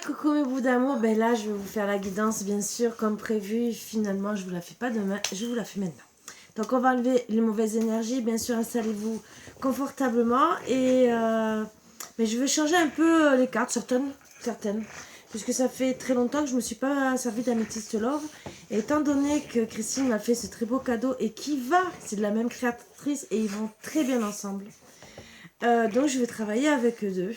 Coucou mes bouts d'amour, ben là je vais vous faire la guidance bien sûr comme prévu. Finalement je vous la fais pas demain, je vous la fais maintenant. Donc on va enlever les mauvaises énergies, bien sûr installez-vous confortablement et mais je vais changer un peu les cartes, certaines, puisque ça fait très longtemps que je me suis pas servi d'améthyste love. Et étant donné que Christine m'a fait ce très beau cadeau et qui va, c'est de la même créatrice et ils vont très bien ensemble. Donc je vais travailler avec eux deux.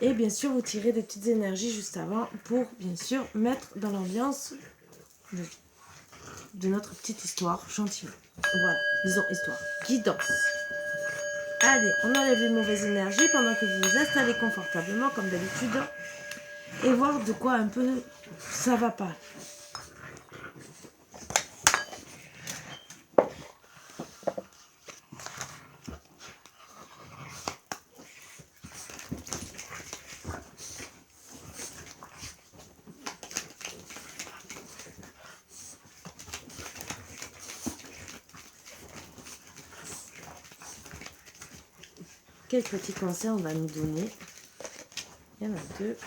Et bien sûr, vous tirez des petites énergies juste avant pour, bien sûr, mettre dans l'ambiance de notre petite histoire, gentiment. Voilà, disons histoire. Guidance. Allez, on enlève les mauvaises énergies pendant que vous vous installez confortablement, comme d'habitude. Et voir de quoi un peu ça va pas. Quels petits conseils on va nous donner? Il y en a deux.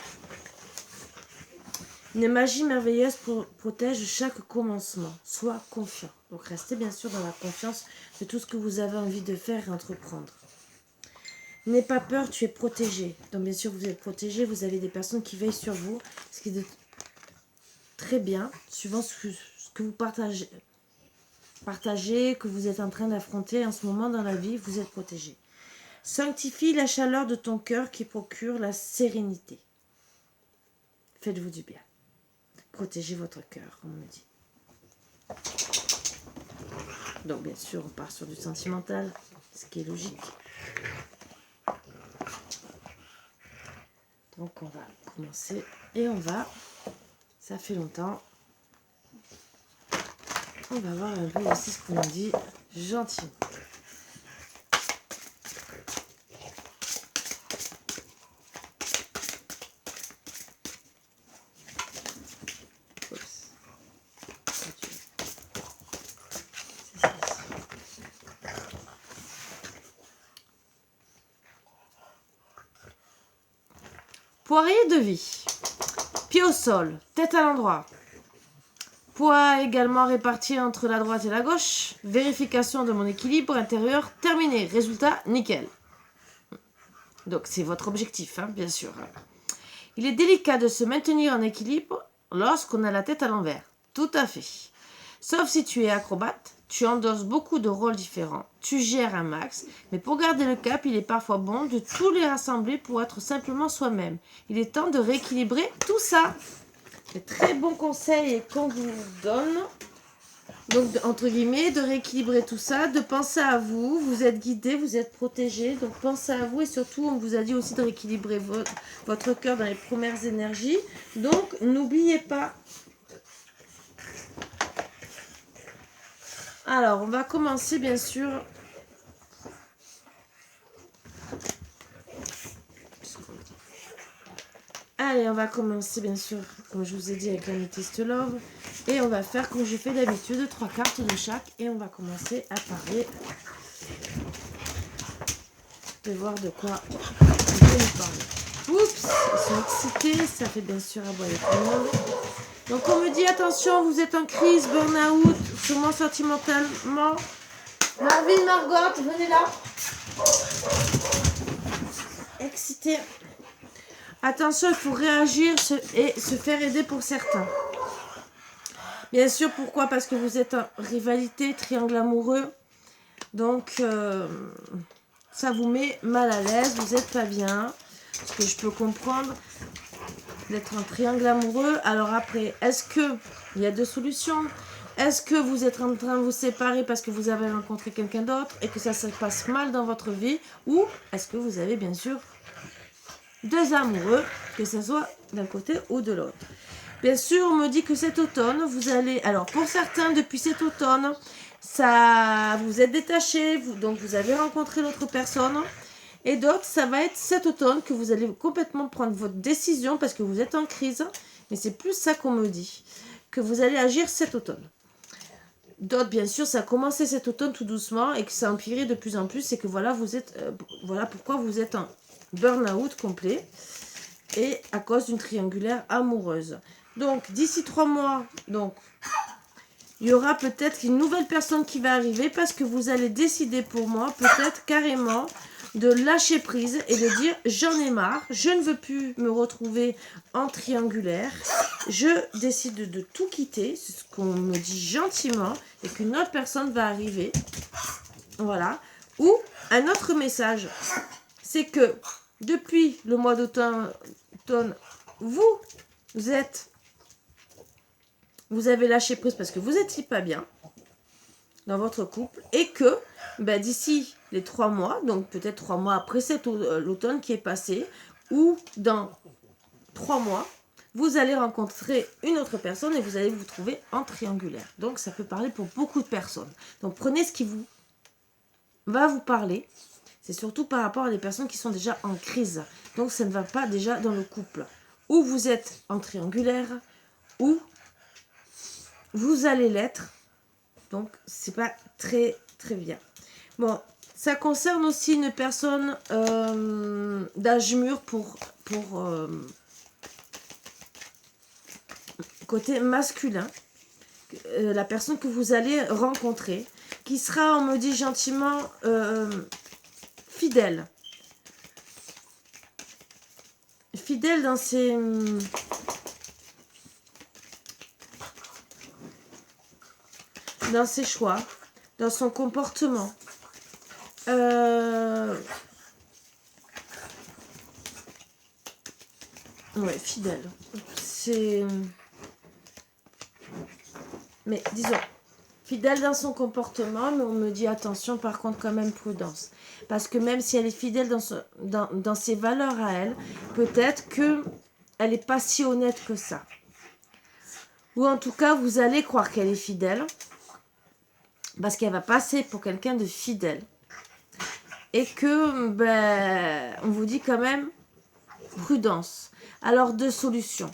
Une magie merveilleuse protège chaque commencement. Sois confiant. Donc restez bien sûr dans la confiance de tout ce que vous avez envie de faire et entreprendre. N'aie pas peur, tu es protégé. Donc bien sûr vous êtes protégé, vous avez des personnes qui veillent sur vous. Ce qui est très bien, suivant ce que vous partagez, que vous êtes en train d'affronter en ce moment dans la vie, vous êtes protégé. Sanctifie la chaleur de ton cœur qui procure la sérénité. Faites-vous du bien. Protégez votre cœur, comme on me dit. Donc bien sûr, on part sur du sentimental, ce qui est logique. Donc on va commencer et on va, ça fait longtemps, on va voir un peu aussi ce qu'on dit gentiment. Poirier de vie. Pied au sol, tête à l'endroit. Poids également réparti entre la droite et la gauche. Vérification de mon équilibre intérieur terminé. Résultat, nickel. Donc c'est votre objectif, hein, bien sûr. Il est délicat de se maintenir en équilibre lorsqu'on a la tête à l'envers. Tout à fait. Sauf si tu es acrobate, tu endosses beaucoup de rôles différents. Tu gères un max, mais pour garder le cap, il est parfois bon de tous les rassembler pour être simplement soi-même. Il est temps de rééquilibrer tout ça. C'est très bon conseil qu'on vous donne. Donc, entre guillemets, de rééquilibrer tout ça, de penser à vous. Vous êtes guidé, vous êtes protégé. Donc, pensez à vous et surtout, on vous a dit aussi de rééquilibrer votre cœur dans les premières énergies. Donc, n'oubliez pas. Alors, on va commencer, bien sûr. Allez, on va commencer, bien sûr, comme je vous ai dit, avec l'Amethyst Love. Et on va faire comme je fais d'habitude, 3 cartes de chaque. Et on va commencer à parler. De voir de quoi on peut nous parler. Oups, ils sont excités, ça fait bien sûr aboyer tout le monde. Donc on me dit attention, vous êtes en crise, burn-out, sûrement sentimentalement. Marvin, Margot, venez là. Excité. Attention, il faut réagir et se faire aider pour certains. Bien sûr, pourquoi? Parce que vous êtes en rivalité, triangle amoureux. Donc, ça vous met mal à l'aise, vous n'êtes pas bien. Ce que je peux comprendre d'être un triangle amoureux. Alors après, est-ce qu'il y a deux solutions? Est-ce que vous êtes en train de vous séparer parce que vous avez rencontré quelqu'un d'autre et que ça se passe mal dans votre vie? Ou est-ce que vous avez bien sûr deux amoureux, que ce soit d'un côté ou de l'autre? Bien sûr, on me dit que cet automne, vous allez... Alors, pour certains, depuis cet automne, ça, vous êtes détachés, donc vous avez rencontré l'autre personne. Et d'autres, ça va être cet automne que vous allez complètement prendre votre décision parce que vous êtes en crise. Mais c'est plus ça qu'on me dit, que vous allez agir cet automne. D'autres, bien sûr, ça a commencé cet automne tout doucement et que ça a empiré de plus en plus. Et que voilà, vous êtes, voilà pourquoi vous êtes en burn-out complet. et à cause d'une triangulaire amoureuse. Donc, d'ici 3 mois, donc, il y aura peut-être une nouvelle personne qui va arriver parce que vous allez décider pour moi, peut-être carrément, de lâcher prise et de dire j'en ai marre, je ne veux plus me retrouver en triangulaire, je décide de tout quitter, c'est ce qu'on me dit gentiment, et qu'une autre personne va arriver. Voilà. Ou un autre message, c'est que depuis le mois d'automne, vous avez lâché prise parce que vous n'étiez pas bien dans votre couple et que d'ici les 3 mois, donc peut-être 3 mois après l'automne qui est passé, ou dans 3 mois, vous allez rencontrer une autre personne et vous allez vous trouver en triangulaire. Donc ça peut parler pour beaucoup de personnes. Donc prenez ce qui va vous parler. C'est surtout par rapport à des personnes qui sont déjà en crise. Donc ça ne va pas déjà dans le couple. Ou vous êtes en triangulaire, ou vous allez l'être. Donc c'est pas très très bien. Bon, ça concerne aussi une personne d'âge mûr pour côté masculin. La personne que vous allez rencontrer, qui sera, on me dit gentiment, fidèle. Fidèle dans ses... dans ses choix, dans son comportement. Ouais, fidèle. C'est... Mais disons, fidèle dans son comportement, mais on me dit attention, par contre, quand même prudence. Parce que même si elle est fidèle dans ses valeurs à elle, peut-être qu'elle n'est pas si honnête que ça. Ou en tout cas, vous allez croire qu'elle est fidèle, parce qu'elle va passer pour quelqu'un de fidèle. Et que, on vous dit quand même prudence. Alors, 2 solutions.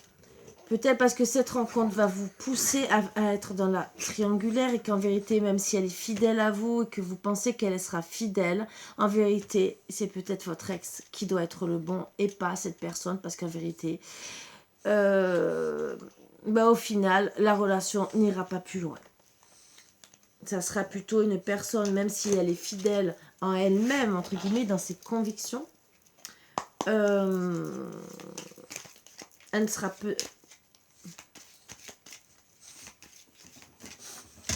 Peut-être parce que cette rencontre va vous pousser à être dans la triangulaire et qu'en vérité, même si elle est fidèle à vous et que vous pensez qu'elle sera fidèle, en vérité, c'est peut-être votre ex qui doit être le bon et pas cette personne parce qu'en vérité, au final, la relation n'ira pas plus loin. Ça sera plutôt une personne, même si elle est fidèle en elle-même, entre guillemets, dans ses convictions, elle ne sera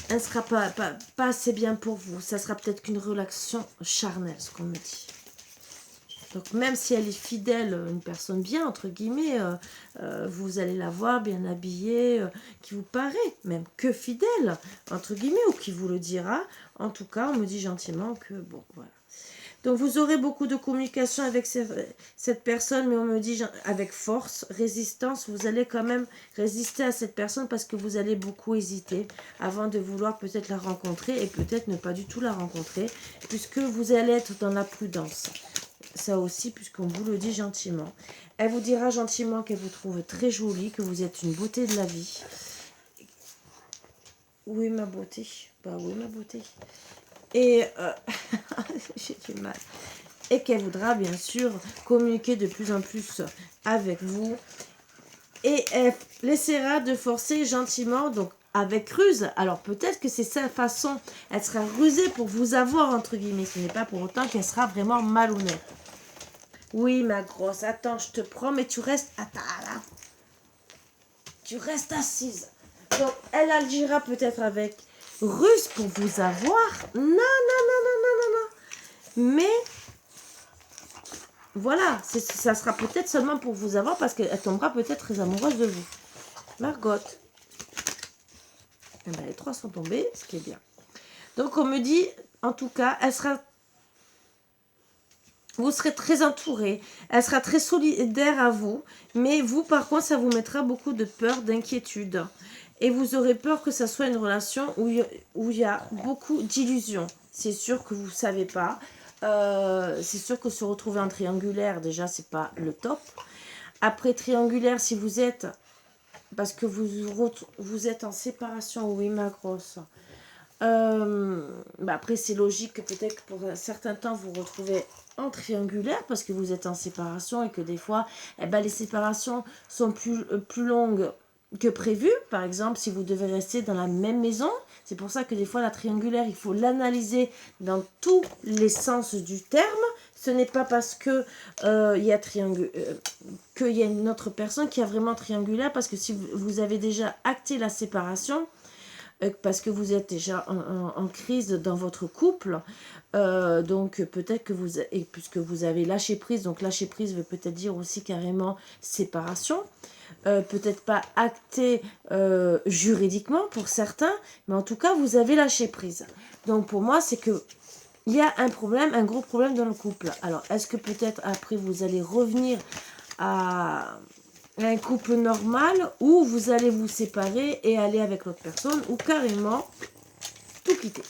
elle ne sera pas assez bien pour vous. Ça sera peut-être qu'une relation charnelle, ce qu'on me dit. Donc même si elle est fidèle, une personne bien, entre guillemets, vous allez la voir bien habillée, qui vous paraît même que fidèle, entre guillemets, ou qui vous le dira. En tout cas, on me dit gentiment que, bon, voilà. Donc vous aurez beaucoup de communication avec cette personne, mais on me dit avec force, résistance, vous allez quand même résister à cette personne parce que vous allez beaucoup hésiter avant de vouloir peut-être la rencontrer et peut-être ne pas du tout la rencontrer, puisque vous allez être dans la prudence. Ça aussi, puisqu'on vous le dit gentiment. Elle vous dira gentiment qu'elle vous trouve très jolie, que vous êtes une beauté de la vie. Oui, ma beauté. Bah oui, ma beauté. Et j'ai du mal. Et qu'elle voudra bien sûr communiquer de plus en plus avec vous. Et elle essaiera de forcer gentiment, donc avec ruse. Alors peut-être que c'est sa façon. Elle sera rusée pour vous avoir, entre guillemets. Ce n'est pas pour autant qu'elle sera vraiment malhonnête. Oui, ma grosse. Attends, je te prends, mais tu restes... Attends, là. Tu restes assise. Donc, elle agira peut-être avec ruse pour vous avoir. Non. Mais, voilà, ça sera peut-être seulement pour vous avoir parce qu'elle tombera peut-être très amoureuse de vous. Margot. Les 3 sont tombés, ce qui est bien. Donc, on me dit, en tout cas, vous serez très entouré. Elle sera très solidaire à vous. Mais vous, par contre, ça vous mettra beaucoup de peur, d'inquiétude. Et vous aurez peur que ça soit une relation où il y a beaucoup d'illusions. C'est sûr que vous ne savez pas. C'est sûr que se retrouver en triangulaire, déjà, c'est pas le top. Après triangulaire, si vous êtes... Parce que vous êtes en séparation, oui, ma grosse. Après, c'est logique que peut-être que pour un certain temps, vous vous retrouvez en triangulaire parce que vous êtes en séparation et que des fois, eh ben, les séparations sont plus longues que prévu. Par exemple, si vous devez rester dans la même maison, c'est pour ça que des fois, la triangulaire, il faut l'analyser dans tous les sens du terme. Ce n'est pas parce que il y a qu'il y a une autre personne qui a vraiment triangulaire, parce que si vous avez déjà acté la séparation, parce que vous êtes déjà en crise dans votre couple, donc peut-être que et puisque vous avez lâché prise, donc lâcher prise veut peut-être dire aussi carrément séparation, peut-être pas acté juridiquement pour certains, mais en tout cas vous avez lâché prise. Donc pour moi c'est que il y a un problème, un gros problème dans le couple. Alors est-ce que peut-être après vous allez revenir à un couple normal, ou vous allez vous séparer et aller avec l'autre personne, ou carrément tout quitter.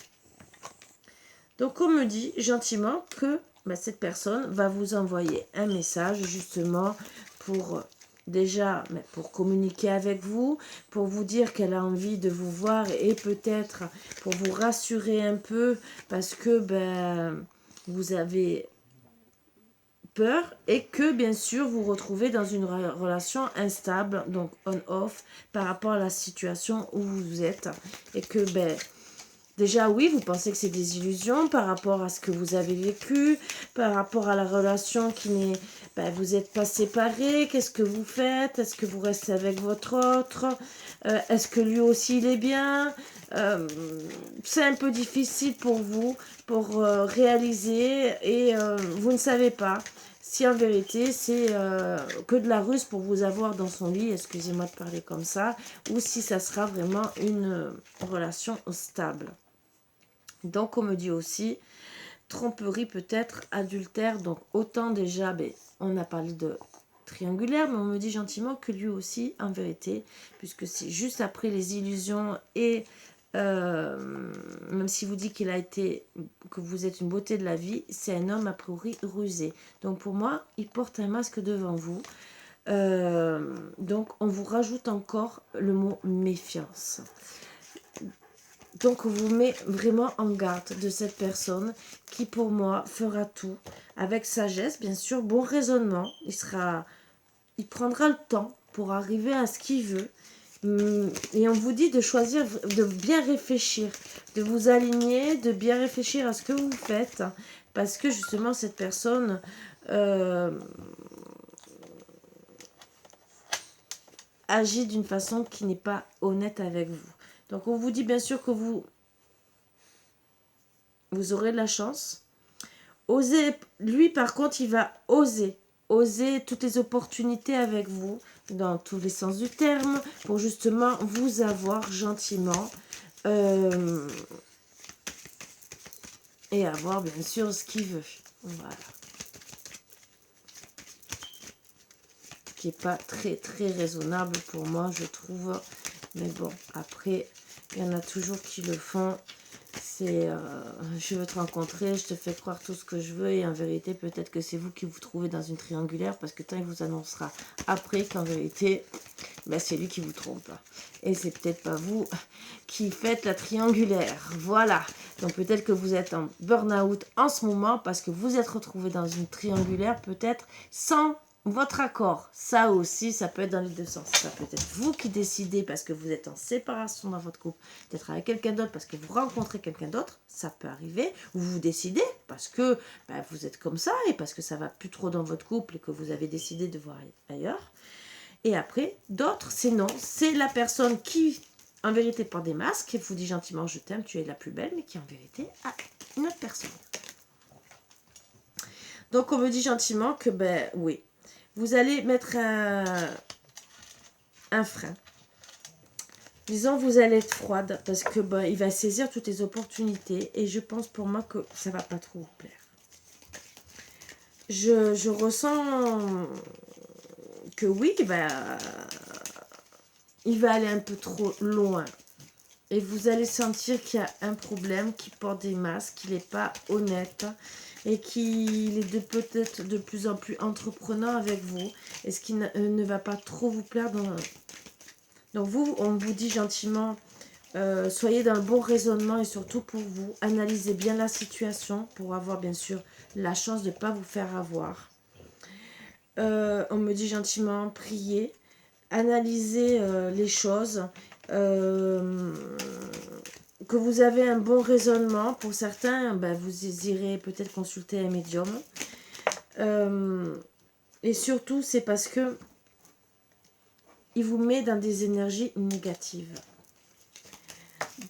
Donc on me dit gentiment que cette personne va vous envoyer un message justement pour déjà pour communiquer avec vous, pour vous dire qu'elle a envie de vous voir et peut-être pour vous rassurer un peu parce que vous avez peur et que bien sûr vous retrouvez dans une relation instable, donc on-off par rapport à la situation où vous êtes, et que déjà oui, vous pensez que c'est des illusions par rapport à ce que vous avez vécu, par rapport à la relation qui n'est, vous n'êtes pas séparés, qu'est-ce que vous faites, est-ce que vous restez avec votre autre, est-ce que lui aussi il est bien, c'est un peu difficile pour vous pour réaliser, et vous ne savez pas si en vérité c'est que de la ruse pour vous avoir dans son lit, excusez-moi de parler comme ça, ou si ça sera vraiment une relation stable. Donc on me dit aussi tromperie, peut-être adultère, donc autant déjà, on a parlé de triangulaire, mais on me dit gentiment que lui aussi, en vérité, puisque c'est juste après les illusions et même si vous dit qu'il a été, que vous êtes une beauté de la vie, c'est un homme a priori rusé. Donc pour moi, il porte un masque devant vous. Donc on vous rajoute encore le mot méfiance. Donc on vous met vraiment en garde de cette personne qui pour moi fera tout avec sagesse, bien sûr, bon raisonnement. Il prendra le temps pour arriver à ce qu'il veut. Et on vous dit de choisir, de bien réfléchir, de vous aligner, de bien réfléchir à ce que vous faites, parce que justement cette personne agit d'une façon qui n'est pas honnête avec vous. Donc on vous dit bien sûr que vous aurez de la chance. Osez, lui par contre il va oser toutes les opportunités avec vous, dans tous les sens du terme, pour justement vous avoir gentiment et avoir bien sûr ce qu'il veut. Voilà. Qui n'est pas très très raisonnable pour moi, je trouve. Mais bon, après, il y en a toujours qui le font. C'est je veux te rencontrer, je te fais croire tout ce que je veux, et en vérité peut-être que c'est vous qui vous trouvez dans une triangulaire, parce que tant il vous annoncera après qu'en vérité c'est lui qui vous trompe, et c'est peut-être pas vous qui faites la triangulaire. Voilà, donc peut-être que vous êtes en burn-out en ce moment parce que vous êtes retrouvé dans une triangulaire, peut-être sans votre accord. Ça aussi, ça peut être dans les deux sens. Ça peut être vous qui décidez parce que vous êtes en séparation dans votre couple, d'être avec quelqu'un d'autre parce que vous rencontrez quelqu'un d'autre, ça peut arriver. Ou vous décidez parce que vous êtes comme ça et parce que ça va plus trop dans votre couple et que vous avez décidé de voir ailleurs. Et après, d'autres, c'est non. C'est la personne qui, en vérité, porte des masques et vous dit gentiment je t'aime, tu es la plus belle, mais qui en vérité a une autre personne. Donc on me dit gentiment que oui, vous allez mettre un frein. Disons, vous allez être froide parce que il va saisir toutes les opportunités, et je pense pour moi que ça va pas trop vous plaire. Je ressens que oui, il va aller un peu trop loin. Et vous allez sentir qu'il y a un problème, qui porte des masques, qu'il n'est pas honnête et qu'il est peut-être de plus en plus entreprenant avec vous. Et ce qui ne va pas trop vous plaire. Donc vous, on vous dit gentiment, Soyez dans le bon raisonnement et surtout pour vous, analysez bien la situation pour avoir bien sûr la chance de ne pas vous faire avoir. On me dit gentiment, priez, analysez les choses, que vous avez un bon raisonnement. Pour certains, ben, vous irez peut-être consulter un médium. Et surtout, c'est parce que il vous met dans des énergies négatives.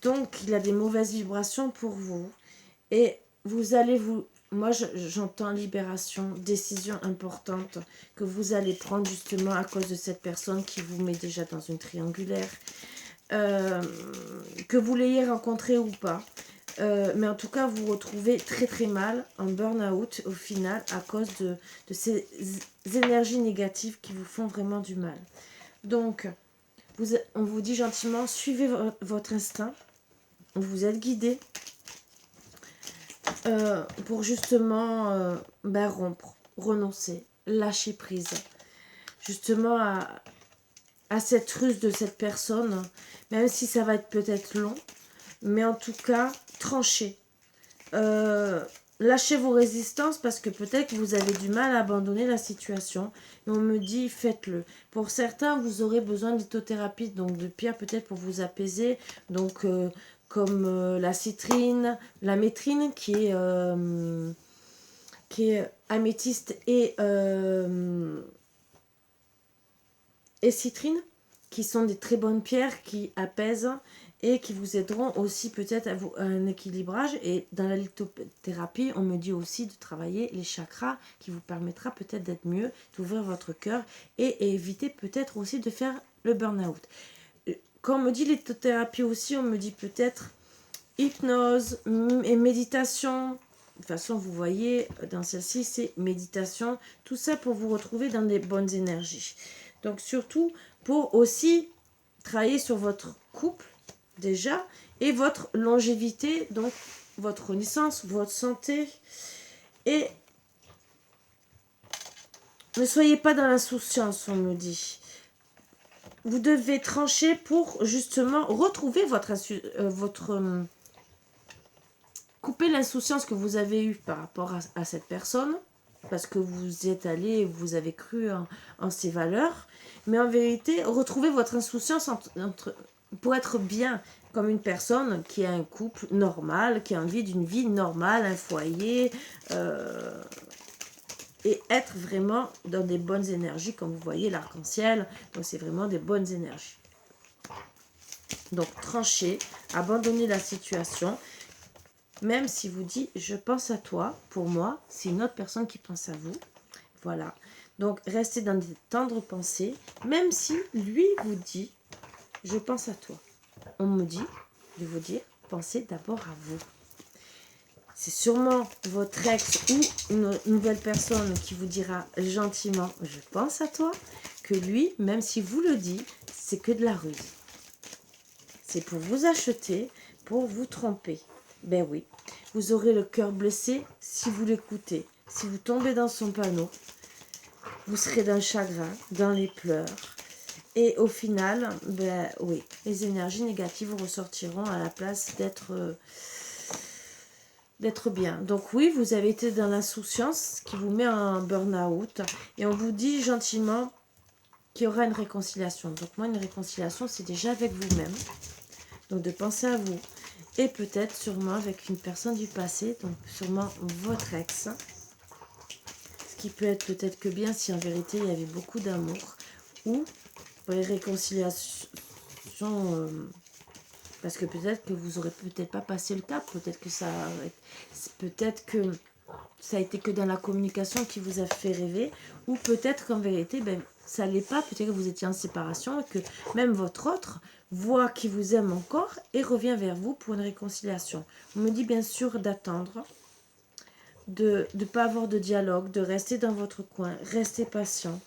Donc, il a des mauvaises vibrations pour vous. Et vous allez vous... Moi, j'entends libération, décision importante que vous allez prendre justement à cause de cette personne qui vous met déjà dans une triangulaire. Que vous l'ayez rencontré ou pas. Mais en tout cas, vous vous retrouvez très très mal en burn-out au final à cause de ces énergies négatives qui vous font vraiment du mal. Donc, on vous dit gentiment, suivez votre instinct. Vous êtes guidé pour justement rompre, renoncer, lâcher prise. Justement à cette ruse de cette personne, même si ça va être peut-être long, mais en tout cas, tranchez. Lâchez vos résistances parce que peut-être que vous avez du mal à abandonner la situation. Et on me dit, faites-le. Pour certains, vous aurez besoin d'hypnothérapie, donc de pierres peut-être pour vous apaiser. Donc, comme la citrine, la métrine qui est améthyste et citrine, qui sont des très bonnes pierres qui apaisent et qui vous aideront aussi peut-être à un équilibrage. Et dans la lithothérapie, on me dit aussi de travailler les chakras qui vous permettra peut-être d'être mieux, d'ouvrir votre cœur et éviter peut-être aussi de faire le burn-out. Quand on me dit lithothérapie aussi, on me dit peut-être hypnose et méditation. De toute façon, vous voyez, dans celle-ci, c'est méditation. Tout ça pour vous retrouver dans des bonnes énergies. Donc surtout, pour aussi travailler sur votre couple, déjà, et votre longévité, donc votre renaissance, votre santé. Et ne soyez pas dans l'insouciance, on me dit. Vous devez trancher pour justement retrouver couper l'insouciance que vous avez eue par rapport à cette personne, parce que vous êtes allé et vous avez cru en ses valeurs. Mais en vérité, retrouvez votre insouciance pour être bien comme une personne qui a un couple normal, qui a envie d'une vie normale, un foyer, et être vraiment dans des bonnes énergies, comme vous voyez l'arc-en-ciel. Donc c'est vraiment des bonnes énergies. Donc tranchez, abandonnez la situation. Même si vous dit je pense à toi, pour moi, c'est une autre personne qui pense à vous. Voilà. Donc restez dans des tendres pensées, même si lui vous dit je pense à toi. On me dit de vous dire pensez d'abord à vous. C'est sûrement votre ex ou une nouvelle personne qui vous dira gentiment je pense à toi, que lui, même si vous le dit, c'est que de la ruse. C'est pour vous acheter, pour vous tromper. Ben oui, vous aurez le cœur blessé si vous l'écoutez. Si vous tombez dans son panneau, vous serez dans le chagrin, dans les pleurs. Et au final, ben oui, les énergies négatives ressortiront à la place d'être bien. Donc oui, vous avez été dans l'insouciance qui vous met en burn-out. Et on vous dit gentiment qu'il y aura une réconciliation. Donc moi, une réconciliation, c'est déjà avec vous-même. Donc de penser à vous. Et peut-être sûrement avec une personne du passé, donc sûrement votre ex. Ce qui peut être peut-être que bien si en vérité il y avait beaucoup d'amour. Ou pour les réconciliations, parce que peut-être que vous n'aurez peut-être pas passé le cap, peut-être que ça a été que dans la communication qui vous a fait rêver, ou peut-être qu'en vérité, ben, ça l'est pas, peut-être que vous étiez en séparation et que même votre autre voit qu'il vous aime encore et revient vers vous pour une réconciliation. On me dit bien sûr d'attendre, de ne pas avoir de dialogue, de rester dans votre coin, rester patient.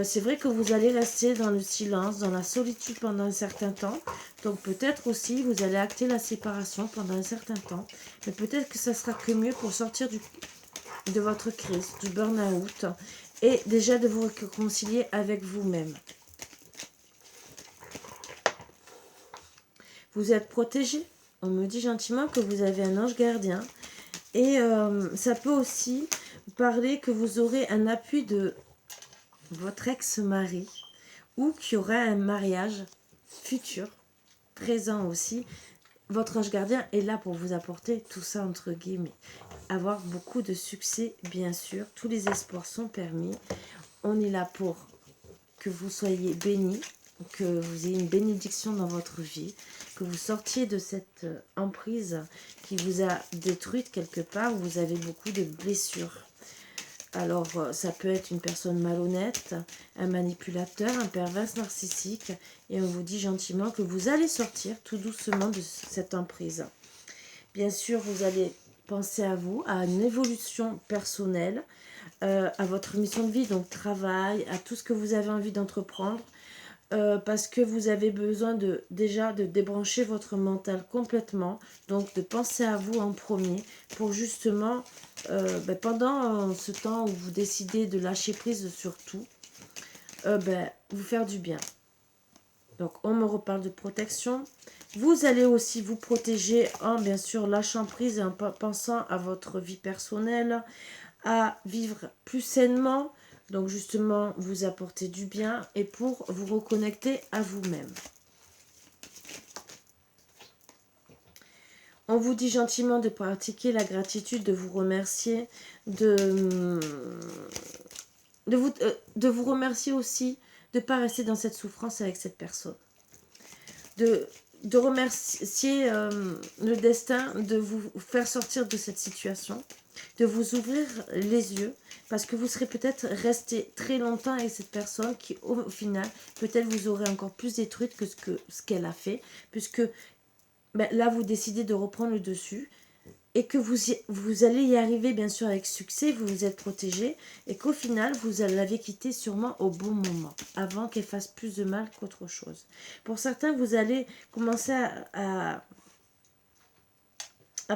C'est vrai que vous allez rester dans le silence, dans la solitude pendant un certain temps. Donc peut-être aussi vous allez acter la séparation pendant un certain temps. Mais peut-être que ça sera que mieux pour sortir de votre crise, du burn-out. Et déjà de vous réconcilier avec vous-même. Vous êtes protégé. On me dit gentiment que vous avez un ange gardien. Et ça peut aussi parler que vous aurez un appui de votre ex-mari ou qu'il y aura un mariage futur, présent aussi. Votre ange gardien est là pour vous apporter tout ça, entre guillemets. Avoir beaucoup de succès, bien sûr. Tous les espoirs sont permis. On est là pour que vous soyez bénis, que vous ayez une bénédiction dans votre vie, que vous sortiez de cette emprise qui vous a détruite quelque part, où vous avez beaucoup de blessures. Alors, ça peut être une personne malhonnête, un manipulateur, un pervers narcissique, et on vous dit gentiment que vous allez sortir tout doucement de cette emprise. Bien sûr, vous allez penser à vous, à une évolution personnelle, à votre mission de vie, donc travail, à tout ce que vous avez envie d'entreprendre, parce que vous avez besoin déjà de débrancher votre mental complètement, donc de penser à vous en premier, pour justement, pendant ce temps où vous décidez de lâcher prise sur tout, vous faire du bien. Donc on me reparle de protection. Vous allez aussi vous protéger en bien sûr lâchant prise et en pensant à votre vie personnelle, à vivre plus sainement, donc justement vous apporter du bien et pour vous reconnecter à vous-même. On vous dit gentiment de pratiquer la gratitude, de vous remercier, de vous remercier aussi de ne pas rester dans cette souffrance avec cette personne. De remercier le destin de vous faire sortir de cette situation, de vous ouvrir les yeux, parce que vous serez peut-être resté très longtemps avec cette personne qui, au final, peut-être vous aurez encore plus détruite que ce qu'elle a fait, puisque là, vous décidez de reprendre le dessus, et que vous allez y arriver, bien sûr, avec succès, vous vous êtes protégé, et qu'au final, vous l'avez quittée sûrement au bon moment, avant qu'elle fasse plus de mal qu'autre chose. Pour certains, vous allez commencer à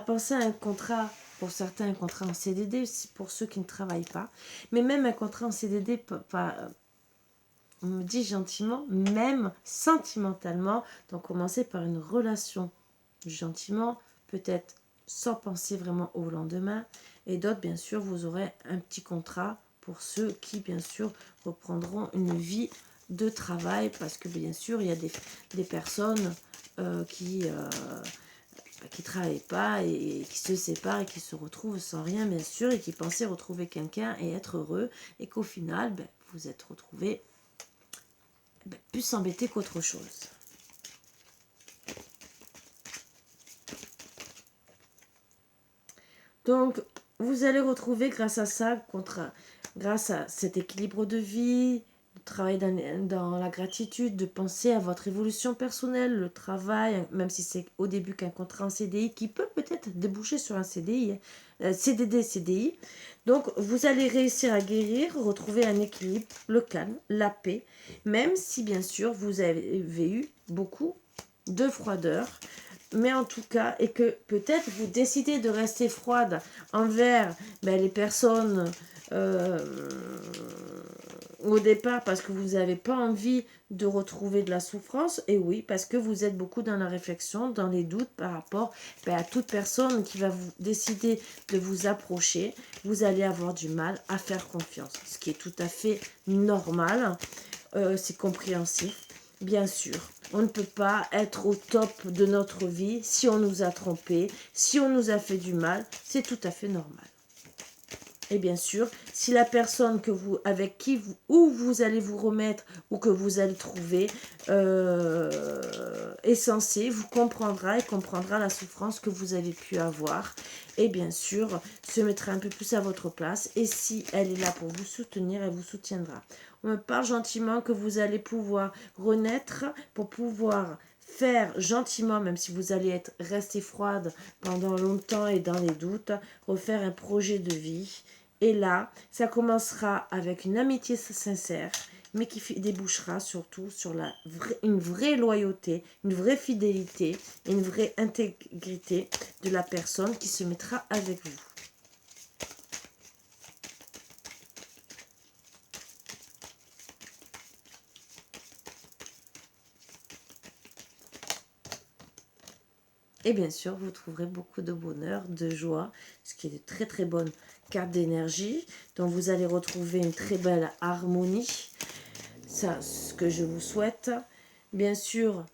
penser à un contrat, pour certains, un contrat en CDD, pour ceux qui ne travaillent pas, mais même un contrat en CDD, on me dit gentiment, même sentimentalement, donc commencer par une relation gentiment, peut-être sans penser vraiment au lendemain, et d'autres, bien sûr, vous aurez un petit contrat pour ceux qui, bien sûr, reprendront une vie de travail, parce que, bien sûr, il y a des personnes qui travaillent pas et qui se séparent et qui se retrouvent sans rien, bien sûr, et qui pensaient retrouver quelqu'un et être heureux, et qu'au final, vous êtes retrouvés plus s'embêter qu'autre chose. Donc, vous allez retrouver grâce à ça, grâce à cet équilibre de vie, de travailler dans la gratitude, de penser à votre évolution personnelle, le travail, même si c'est au début qu'un contrat en CDI qui peut peut-être déboucher sur un CDI, CDD, CDI. Donc, vous allez réussir à guérir, retrouver un équilibre, le calme, la paix, même si bien sûr vous avez eu beaucoup de froideur, mais en tout cas, et que peut-être vous décidez de rester froide envers les personnes au départ parce que vous n'avez pas envie de retrouver de la souffrance, et oui, parce que vous êtes beaucoup dans la réflexion, dans les doutes par rapport à toute personne qui va vous décider de vous approcher. Vous allez avoir du mal à faire confiance, ce qui est tout à fait normal, c'est compréhensif. Bien sûr, on ne peut pas être au top de notre vie si on nous a trompés, si on nous a fait du mal, c'est tout à fait normal. Et bien sûr, si la personne avec qui vous allez vous remettre ou que vous allez trouver est censée, vous comprendra et comprendra la souffrance que vous avez pu avoir. Et bien sûr, se mettra un peu plus à votre place. Et si elle est là pour vous soutenir, elle vous soutiendra. On me parle gentiment que vous allez pouvoir renaître pour pouvoir faire gentiment, même si vous allez être restée froide pendant longtemps et dans les doutes, refaire un projet de vie. Et là, ça commencera avec une amitié sincère, mais qui débouchera surtout sur une vraie loyauté, une vraie fidélité et une vraie intégrité de la personne qui se mettra avec vous. Et bien sûr, vous trouverez beaucoup de bonheur, de joie, ce qui est de très très bonne carte d'énergie. Donc vous allez retrouver une très belle harmonie. Ça, ce que je vous souhaite. Bien sûr,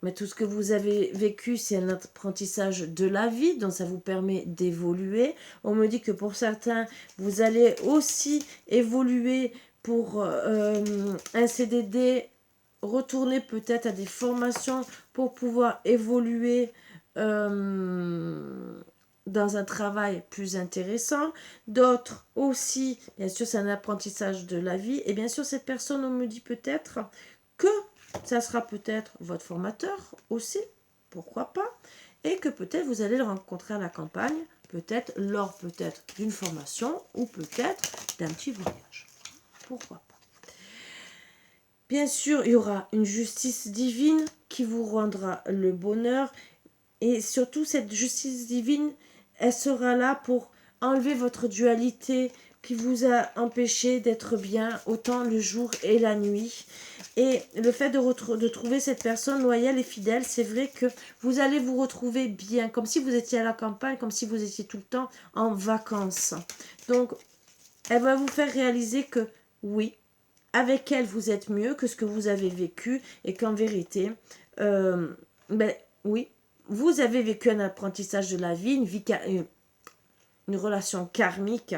mais tout ce que vous avez vécu, c'est un apprentissage de la vie, donc ça vous permet d'évoluer. On me dit que pour certains, vous allez aussi évoluer pour un CDD, retourner peut-être à des formations pour pouvoir évoluer dans un travail plus intéressant. D'autres aussi, bien sûr, c'est un apprentissage de la vie. Et bien sûr, cette personne, on me dit peut-être que ça sera peut-être votre formateur aussi, pourquoi pas, et que peut-être vous allez le rencontrer à la campagne, peut-être lors peut-être d'une formation ou peut-être d'un petit voyage. Pourquoi pas. Bien sûr, il y aura une justice divine qui vous rendra le bonheur. Et surtout, cette justice divine, elle sera là pour enlever votre dualité qui vous a empêché d'être bien autant le jour et la nuit. Et le fait de trouver cette personne loyale et fidèle, c'est vrai que vous allez vous retrouver bien, comme si vous étiez à la campagne, comme si vous étiez tout le temps en vacances. Donc, elle va vous faire réaliser que oui, avec elle, vous êtes mieux que ce que vous avez vécu et qu'en vérité, ben oui, vous avez vécu un apprentissage de la vie, une relation karmique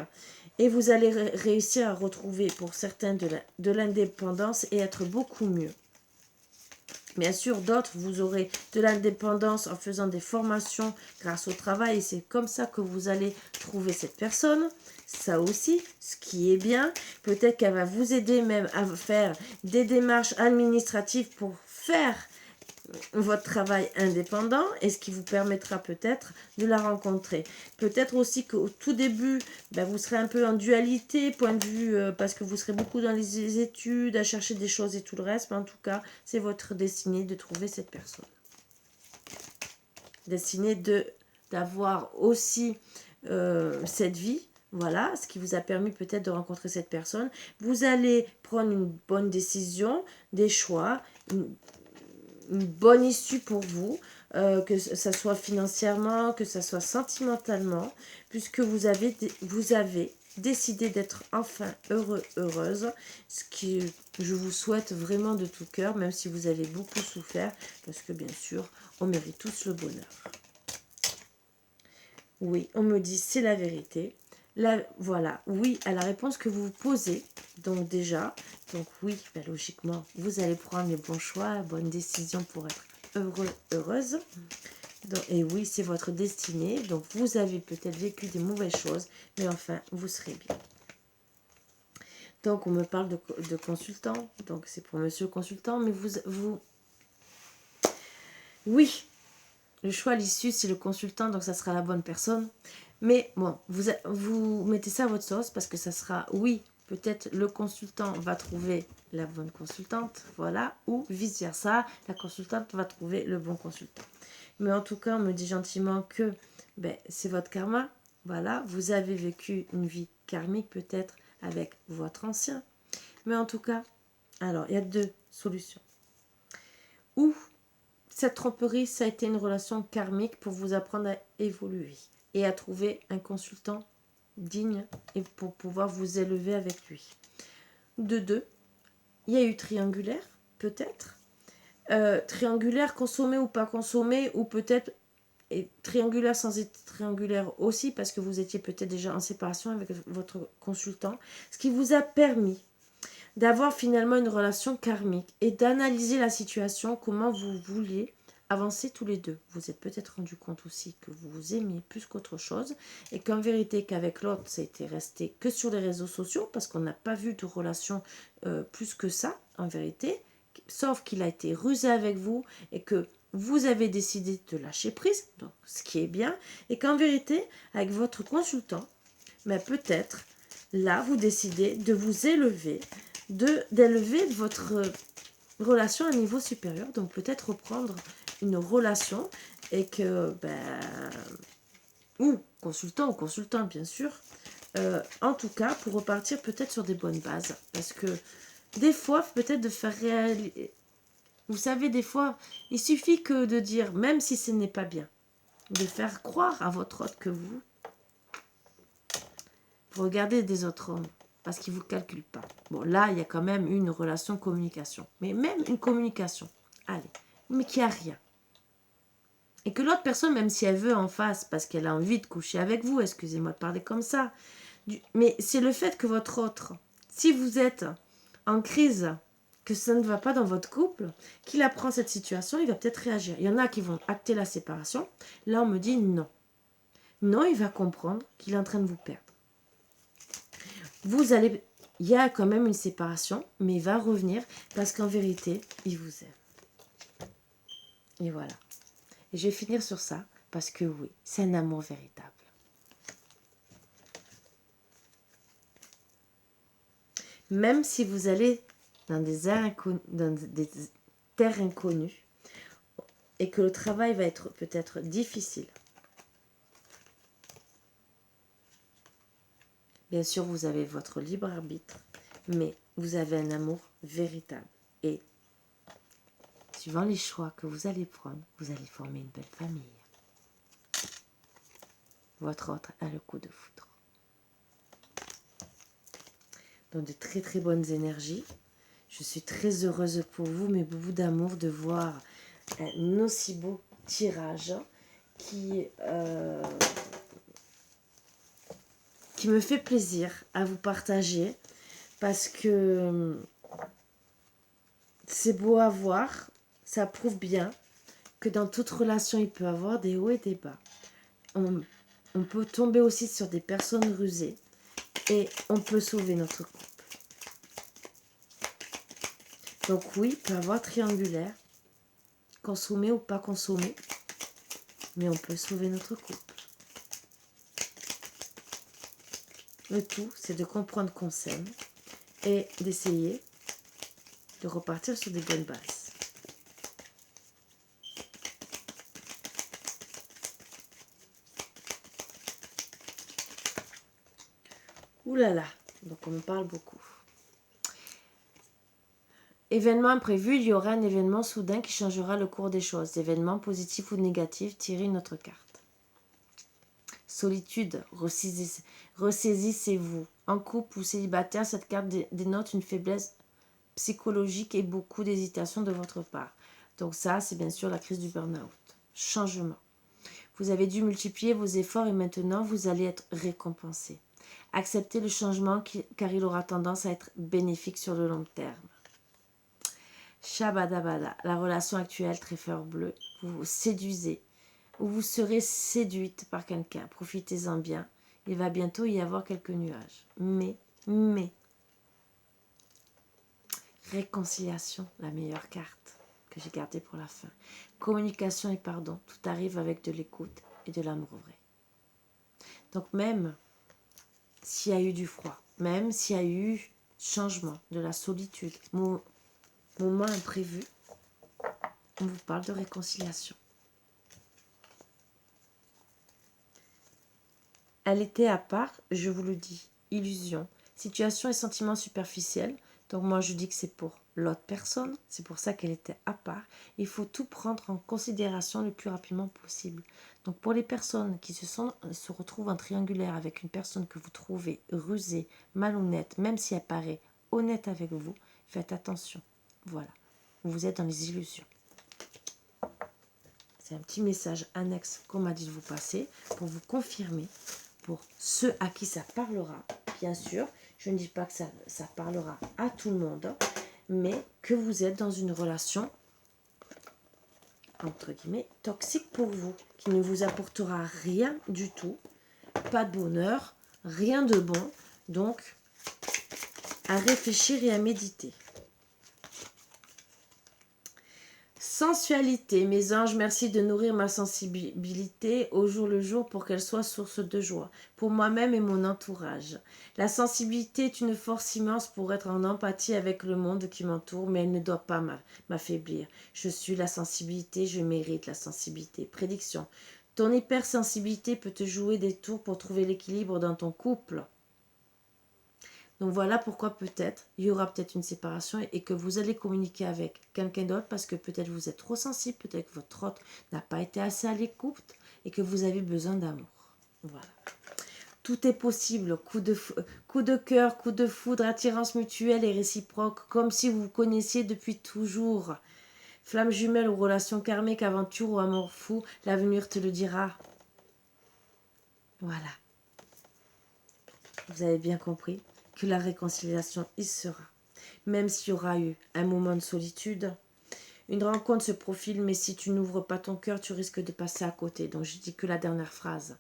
et vous allez réussir à retrouver pour certains de l'indépendance et être beaucoup mieux. Bien sûr, d'autres, vous aurez de l'indépendance en faisant des formations grâce au travail et c'est comme ça que vous allez trouver cette personne. Ça aussi, ce qui est bien, peut-être qu'elle va vous aider même à faire des démarches administratives pour faire votre travail indépendant et ce qui vous permettra peut-être de la rencontrer. Peut-être aussi qu'au tout début, vous serez un peu en dualité, point de vue, parce que vous serez beaucoup dans les études, à chercher des choses et tout le reste, mais en tout cas, c'est votre destinée de trouver cette personne. Destinée d'avoir aussi cette vie. Voilà, ce qui vous a permis peut-être de rencontrer cette personne. Vous allez prendre une bonne décision, des choix, une bonne issue pour vous, que ça soit financièrement, que ça soit sentimentalement, puisque vous avez décidé d'être enfin heureux, heureuse, ce que je vous souhaite vraiment de tout cœur, même si vous avez beaucoup souffert, parce que bien sûr, on mérite tous le bonheur. Oui, on me dit c'est la vérité. Là, voilà, oui à la réponse que vous vous posez. Donc déjà, donc oui, logiquement, vous allez prendre les bons choix, la bonne décision pour être heureux, heureuse. Donc, et oui, c'est votre destinée. Donc vous avez peut-être vécu des mauvaises choses, mais enfin, vous serez bien. Donc on me parle de consultant. Donc c'est pour monsieur le consultant, mais vous... Oui, le choix à l'issue, c'est le consultant, donc ça sera la bonne personne. Mais bon, vous mettez ça à votre sauce parce que ça sera, oui, peut-être le consultant va trouver la bonne consultante, voilà, ou vice-versa, la consultante va trouver le bon consultant. Mais en tout cas, on me dit gentiment que c'est votre karma, voilà, vous avez vécu une vie karmique peut-être avec votre ancien. Mais en tout cas, alors, il y a deux solutions. Ou cette tromperie, ça a été une relation karmique pour vous apprendre à évoluer et à trouver un consultant digne et pour pouvoir vous élever avec lui. De deux, il y a eu triangulaire, peut-être. Triangulaire consommé ou pas consommé, ou peut-être et triangulaire sans être triangulaire aussi, parce que vous étiez peut-être déjà en séparation avec votre consultant, ce qui vous a permis d'avoir finalement une relation karmique et d'analyser la situation, comment vous vouliez avancer tous les deux. Vous êtes peut-être rendu compte aussi que vous vous aimiez plus qu'autre chose et qu'en vérité qu'avec l'autre, ça a été resté que sur les réseaux sociaux parce qu'on n'a pas vu de relation plus que ça en vérité, sauf qu'il a été rusé avec vous et que vous avez décidé de lâcher prise, donc ce qui est bien, et qu'en vérité, avec votre consultant, peut-être là, vous décidez de vous élever, d'élever votre relation à un niveau supérieur, donc peut-être reprendre une relation et que, ou consultant bien sûr, en tout cas pour repartir peut-être sur des bonnes bases, parce que des fois peut-être de faire réaliser, vous savez des fois il suffit que de dire, même si ce n'est pas bien, de faire croire à votre autre que vous regardez des autres hommes parce qu'ils ne vous calculent pas. Bon, là, il y a quand même une relation communication. Mais même une communication, allez, mais qu'il n'y a rien. Et que l'autre personne, même si elle veut en face, parce qu'elle a envie de coucher avec vous, excusez-moi de parler comme ça, mais c'est le fait que votre autre, si vous êtes en crise, que ça ne va pas dans votre couple, qu'il apprend cette situation, il va peut-être réagir. Il y en a qui vont acter la séparation. Là, on me dit non. Non, il va comprendre qu'il est en train de vous perdre. Vous allez... Il y a quand même une séparation, mais il va revenir parce qu'en vérité, il vous aime. Et voilà. Et je vais finir sur ça, parce que oui, c'est un amour véritable. Même si vous allez dans des terres inconnues, et que le travail va être peut-être difficile, bien sûr, vous avez votre libre arbitre, mais vous avez un amour véritable. Et suivant les choix que vous allez prendre, vous allez former une belle famille. Votre autre a le coup de foudre. Donc de très très bonnes énergies. Je suis très heureuse pour vous, mais beaucoup d'amour de voir un aussi beau tirage qui me fait plaisir à vous partager parce que c'est beau à voir, ça prouve bien que dans toute relation, il peut y avoir des hauts et des bas. On peut tomber aussi sur des personnes rusées et on peut sauver notre couple. Donc oui, il peut y avoir triangulaire, consommé ou pas consommé, mais on peut sauver notre couple. Le tout, c'est de comprendre qu'on s'aime et d'essayer de repartir sur des bonnes bases. Ouh là là, donc on me parle beaucoup. Événement imprévu, il y aura un événement soudain qui changera le cours des choses. Événement positif ou négatif, tirez une autre carte. Solitude, ressaisissez-vous. En couple ou célibataire, cette carte dénote une faiblesse psychologique et beaucoup d'hésitation de votre part. Donc ça, c'est bien sûr la crise du burn-out. Changement. Vous avez dû multiplier vos efforts et maintenant, vous allez être récompensé. Acceptez le changement car il aura tendance à être bénéfique sur le long terme. Shabadabada, la relation actuelle, trèfle bleu, vous vous séduisez ou vous serez séduite par quelqu'un. Profitez-en bien. Il va bientôt y avoir quelques nuages. Mais, réconciliation, la meilleure carte que j'ai gardée pour la fin. Communication et pardon, tout arrive avec de l'écoute et de l'amour vrai. Donc même s'il y a eu du froid, même s'il y a eu changement, de la solitude, moment imprévu, on vous parle de réconciliation. Elle était à part, je vous le dis, illusion, situation et sentiments superficiels. Donc moi je dis que c'est pour l'autre personne, c'est pour ça qu'elle était à part. Il faut tout prendre en considération le plus rapidement possible. Donc pour les personnes qui se retrouvent en triangulaire avec une personne que vous trouvez rusée, malhonnête, même si elle paraît honnête avec vous, faites attention. Voilà, vous êtes dans les illusions. C'est un petit message annexe qu'on m'a dit de vous passer pour vous confirmer. Pour ceux à qui ça parlera, bien sûr, je ne dis pas que ça parlera à tout le monde, mais que vous êtes dans une relation, entre guillemets, toxique pour vous, qui ne vous apportera rien du tout, pas de bonheur, rien de bon, donc à réfléchir et à méditer. Sensualité, mes anges, merci de nourrir ma sensibilité au jour le jour pour qu'elle soit source de joie, pour moi-même et mon entourage. La sensibilité est une force immense pour être en empathie avec le monde qui m'entoure, mais elle ne doit pas m'affaiblir. Je suis la sensibilité, je mérite la sensibilité. Prédiction. Ton hypersensibilité peut te jouer des tours pour trouver l'équilibre dans ton couple. Donc voilà pourquoi peut-être il y aura peut-être une séparation et que vous allez communiquer avec quelqu'un d'autre parce que peut-être vous êtes trop sensible, peut-être que votre autre n'a pas été assez à l'écoute et que vous avez besoin d'amour. Voilà. Tout est possible, coup de cœur, coup de foudre, attirance mutuelle et réciproque, comme si vous vous connaissiez depuis toujours. Flamme jumelle ou relation karmique, aventure ou amour fou, l'avenir te le dira. Voilà. Vous avez bien compris que la réconciliation y sera. Même s'il y aura eu un moment de solitude, une rencontre se profile, mais si tu n'ouvres pas ton cœur, tu risques de passer à côté. Donc je dis que la dernière phrase.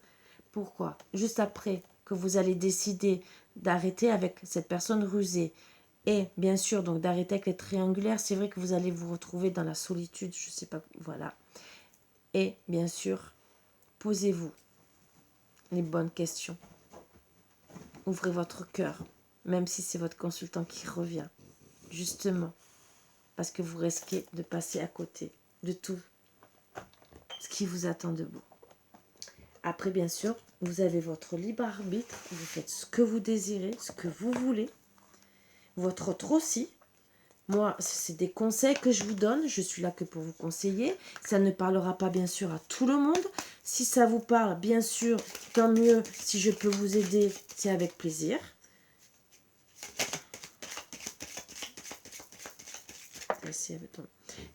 Pourquoi? Juste après que vous allez décider d'arrêter avec cette personne rusée et bien sûr donc d'arrêter avec les triangulaires, c'est vrai que vous allez vous retrouver dans la solitude, je sais pas, voilà. Et bien sûr, posez-vous les bonnes questions. Ouvrez votre cœur, même si c'est votre consultant qui revient, justement, parce que vous risquez de passer à côté de tout ce qui vous attend de beau. Après, bien sûr, vous avez votre libre arbitre, vous faites ce que vous désirez, ce que vous voulez. Votre autre aussi. Moi, c'est des conseils que je vous donne, je suis là que pour vous conseiller. Ça ne parlera pas, bien sûr, à tout le monde. Si ça vous parle, bien sûr, tant mieux. Si je peux vous aider, c'est avec plaisir.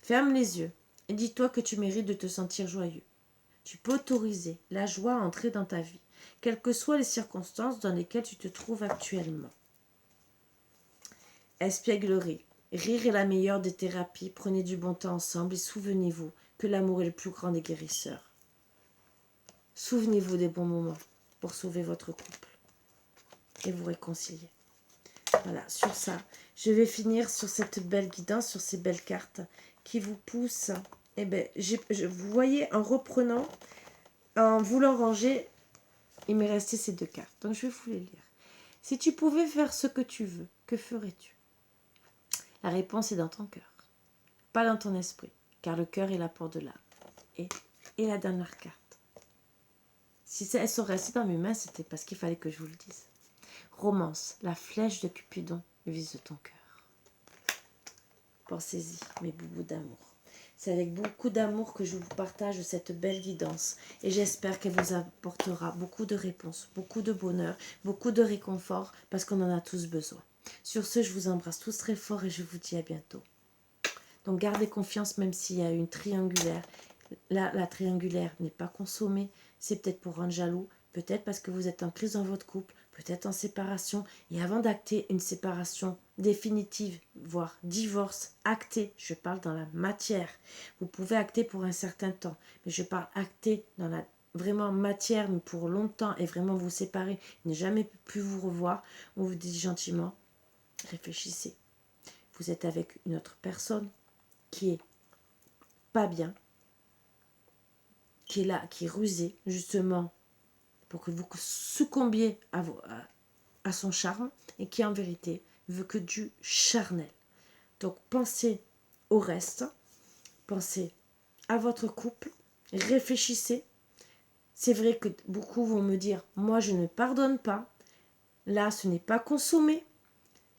Ferme les yeux et dis-toi que tu mérites de te sentir joyeux. Tu peux autoriser la joie à entrer dans ta vie, quelles que soient les circonstances dans lesquelles tu te trouves actuellement. Espièglerie. Rire est la meilleure des thérapies. Prenez du bon temps ensemble et souvenez-vous que l'amour est le plus grand des guérisseurs. Souvenez-vous des bons moments pour sauver votre couple et vous réconcilier. Voilà, sur ça, je vais finir sur cette belle guidance, sur ces belles cartes qui vous poussent. Eh bien, vous voyez, en reprenant, en voulant ranger, il m'est resté ces deux cartes. Donc, je vais vous les lire. Si tu pouvais faire ce que tu veux, que ferais-tu? La réponse est dans ton cœur, pas dans ton esprit, car le cœur est la porte de l'âme. Et la dernière carte. Si elles sont restées dans mes mains, c'était parce qu'il fallait que je vous le dise. Romance, la flèche de Cupidon vise ton cœur. Pensez-y, mes boubous d'amour. C'est avec beaucoup d'amour que je vous partage cette belle guidance et j'espère qu'elle vous apportera beaucoup de réponses, beaucoup de bonheur, beaucoup de réconfort parce qu'on en a tous besoin. Sur ce, je vous embrasse tous très fort et je vous dis à bientôt. Donc gardez confiance même s'il y a une triangulaire. Là, la triangulaire n'est pas consommée, c'est peut-être pour rendre jaloux, peut-être parce que vous êtes en crise dans votre couple, peut-être en séparation. Et avant d'acter une séparation définitive, voire divorce, acter, je parle dans la matière. Vous pouvez acter pour un certain temps, mais je parle acter dans la vraiment matière, mais pour longtemps, et vraiment vous séparer, ne jamais plus vous revoir. On vous dit gentiment, réfléchissez. Vous êtes avec une autre personne qui est pas bien, qui est là, qui est rusée, justement, pour que vous succombiez à son charme, et qui, en vérité, veut que du charnel. Donc, pensez au reste, pensez à votre couple, réfléchissez. C'est vrai que beaucoup vont me dire, moi, je ne pardonne pas. Là, ce n'est pas consommé.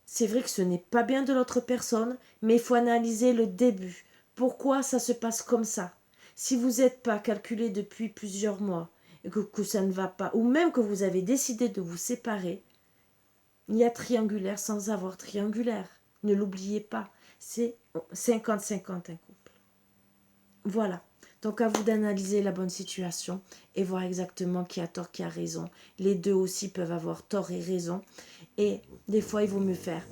C'est vrai que ce n'est pas bien de l'autre personne, mais il faut analyser le début. Pourquoi ça se passe comme ça? Si vous n'êtes pas calculé depuis plusieurs mois et que ça ne va pas, ou même que vous avez décidé de vous séparer, il y a triangulaire sans avoir triangulaire. Ne l'oubliez pas, c'est 50-50 un couple. Voilà. Donc à vous d'analyser la bonne situation et voir exactement qui a tort, qui a raison. Les deux aussi peuvent avoir tort et raison. Et des fois, il vaut mieux faire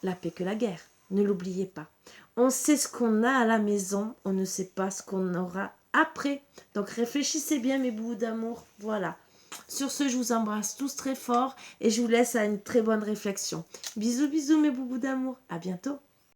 la paix que la guerre. Ne l'oubliez pas. On sait ce qu'on a à la maison, on ne sait pas ce qu'on aura après. Donc réfléchissez bien, mes bouts d'amour. Voilà. Sur ce, je vous embrasse tous très fort et je vous laisse à une très bonne réflexion. Bisous, bisous, mes boubous d'amour. À bientôt.